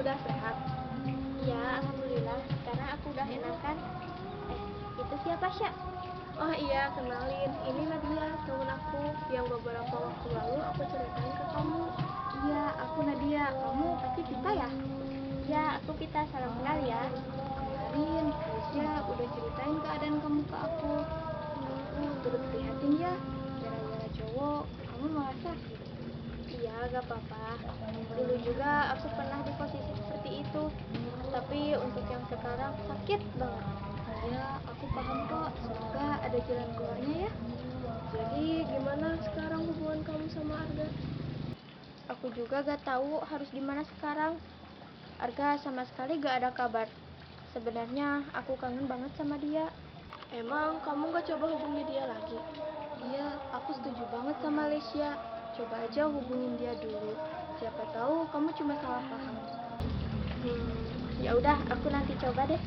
udah sehat? Ya, alhamdulillah. Sekarang aku udah enakan. Itu siapa, Sya? Oh iya, kenalin. Ini Nadia, temen aku yang beberapa waktu lalu aku ceritain ke kamu. Iya, aku Nadia. Kamu pasti Pita ya? Ya, aku Pita. Salam kenal ya. Kemarin, Aisyah udah ceritain keadaan kamu ke aku. Aku turut prihatin ya. Gara-gara cowok, kamu malah sakit. Iya, gak apa-apa. Dulu juga aku pernah di posisi seperti itu. Tapi untuk yang sekarang sakit banget. Iya, aku paham kok. Semoga ada jalan keluarnya ya. Jadi, gimana sekarang hubungan kamu sama Arga? Aku juga gak tahu harus gimana sekarang. Arga sama sekali gak ada kabar. Sebenarnya aku kangen banget sama dia. Emang kamu gak coba hubungi dia lagi? Iya, aku setuju banget sama Lesya. Coba aja hubungin dia dulu. Siapa tahu kamu cuma salah paham. Ya udah, aku nanti coba deh.